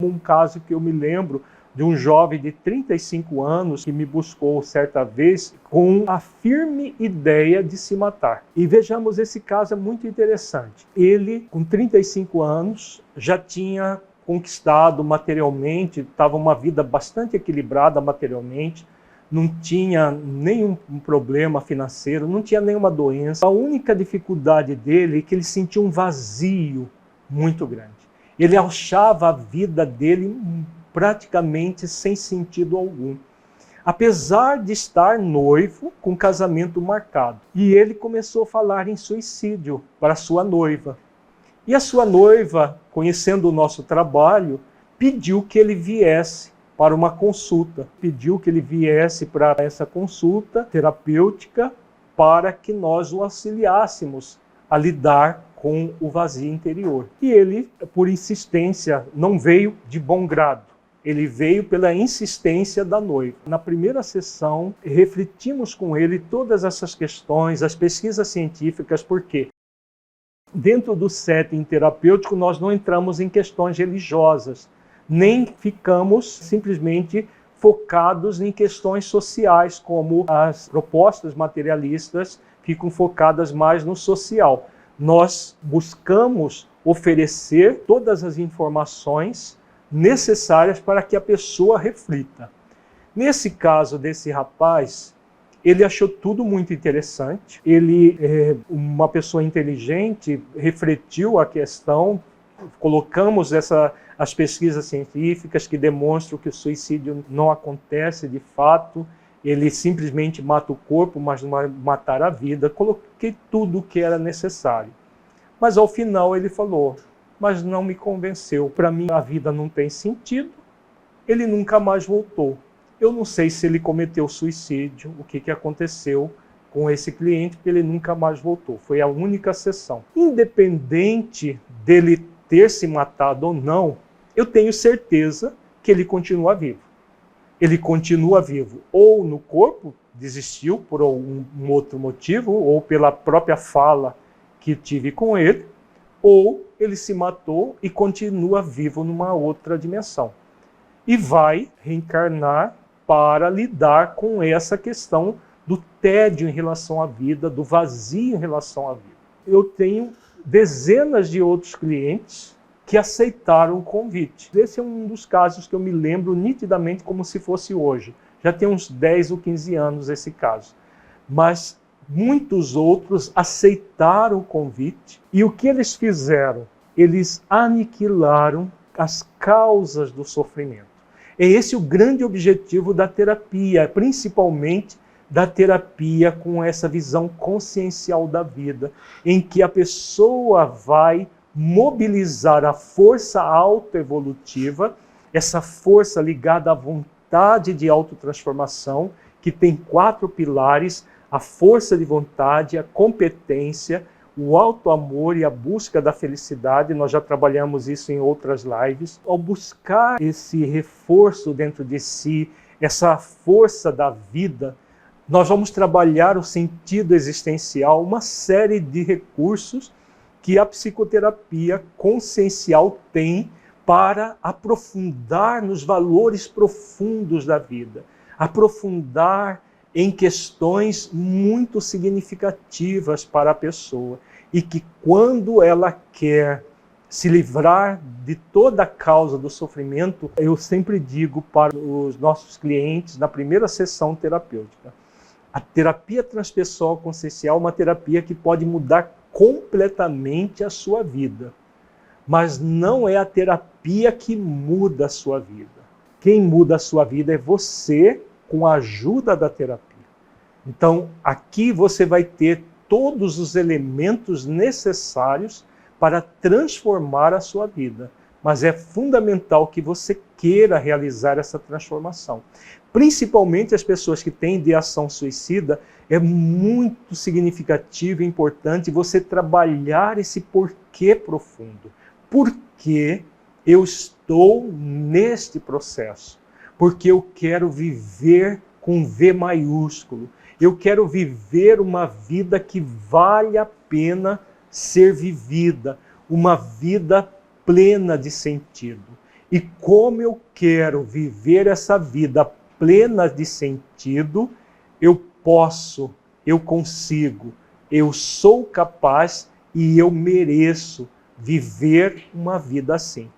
Um caso que eu me lembro de um jovem de 35 anos que me buscou certa vez com a firme ideia de se matar. E vejamos, esse caso é muito interessante. Ele, com 35 anos, já tinha conquistado materialmente, estava uma vida bastante equilibrada materialmente, não tinha nenhum problema financeiro, não tinha nenhuma doença. A única dificuldade dele é que ele sentia um vazio muito grande. Ele achava a vida dele praticamente sem sentido algum. Apesar de estar noivo, com casamento marcado. E ele começou a falar em suicídio para sua noiva. E a sua noiva, conhecendo o nosso trabalho, pediu que ele viesse para uma consulta. Pediu que ele viesse para essa consulta terapêutica para que nós o auxiliássemos a lidar com o vazio interior. E ele, por insistência, não veio de bom grado. Ele veio pela insistência da noiva. Na primeira sessão, refletimos com ele todas essas questões, as pesquisas científicas, porque dentro do setting terapêutico nós não entramos em questões religiosas, nem ficamos simplesmente focados em questões sociais, como as propostas materialistas ficam focadas mais no social. Nós buscamos oferecer todas as informações necessárias para que a pessoa reflita. Nesse caso desse rapaz, ele achou tudo muito interessante. Ele, uma pessoa inteligente, refletiu a questão, colocamos as pesquisas científicas que demonstram que o suicídio não acontece de fato, ele simplesmente mata o corpo, mas não vai matar a vida. Coloquei tudo o que era necessário. Mas ao final ele falou, mas não me convenceu. Para mim a vida não tem sentido, ele nunca mais voltou. Eu não sei se ele cometeu suicídio, o que aconteceu com esse cliente, porque ele nunca mais voltou. Foi a única sessão. Independente dele ter se matado ou não, eu tenho certeza que ele continua vivo. Ele continua vivo ou no corpo, desistiu por um outro motivo, ou pela própria fala que tive com ele, ou ele se matou e continua vivo numa outra dimensão. E vai reencarnar para lidar com essa questão do tédio em relação à vida, do vazio em relação à vida. Eu tenho dezenas de outros clientes que aceitaram o convite. Esse é um dos casos que eu me lembro nitidamente como se fosse hoje. Já tem uns 10 ou 15 anos esse caso. Mas muitos outros aceitaram o convite e o que eles fizeram? Eles aniquilaram as causas do sofrimento. É esse o grande objetivo da terapia, principalmente da terapia com essa visão consciencial da vida, em que a pessoa vai mobilizar a força autoevolutiva, essa força ligada à vontade de autotransformação, que tem 4 pilares: a força de vontade, a competência, o auto-amor e a busca da felicidade. Nós já trabalhamos isso em outras lives. Ao buscar esse reforço dentro de si, essa força da vida, nós vamos trabalhar o sentido existencial, uma série de recursos que a psicoterapia consciencial tem para aprofundar nos valores profundos da vida, aprofundar em questões muito significativas para a pessoa, e que quando ela quer se livrar de toda a causa do sofrimento, eu sempre digo para os nossos clientes na primeira sessão terapêutica, a terapia transpessoal consciencial é uma terapia que pode mudar completamente a sua vida, mas não é a terapia que muda a sua vida. Quem muda a sua vida é você, com a ajuda da terapia. Então, aqui você vai ter todos os elementos necessários para transformar a sua vida. Mas é fundamental que você queira realizar essa transformação. Principalmente as pessoas que têm ideação suicida, é muito significativo e importante você trabalhar esse porquê profundo. Por que eu estou neste processo? Porque eu quero viver com V maiúsculo. Eu quero viver uma vida que vale a pena ser vivida, uma vida plena de sentido. E como eu quero viver essa vida plena de sentido, eu posso, eu consigo, eu sou capaz e eu mereço viver uma vida assim.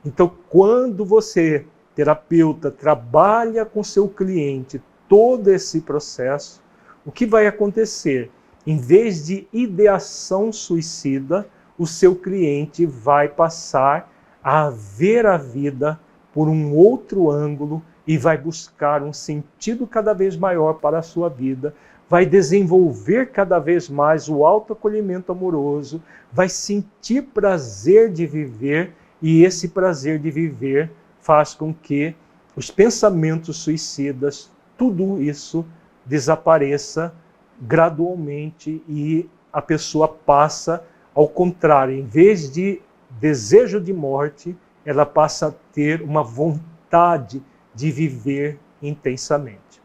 Então, quando você, terapeuta, trabalha com seu cliente todo esse processo, o que vai acontecer? Em vez de ideação suicida, o seu cliente vai passar a ver a vida por um outro ângulo e vai buscar um sentido cada vez maior para a sua vida, vai desenvolver cada vez mais o autoacolhimento amoroso, vai sentir prazer de viver, e esse prazer de viver faz com que os pensamentos suicidas, tudo isso desapareça gradualmente e a pessoa passa, ao contrário, em vez de desejo de morte, ela passa a ter uma vontade de viver intensamente.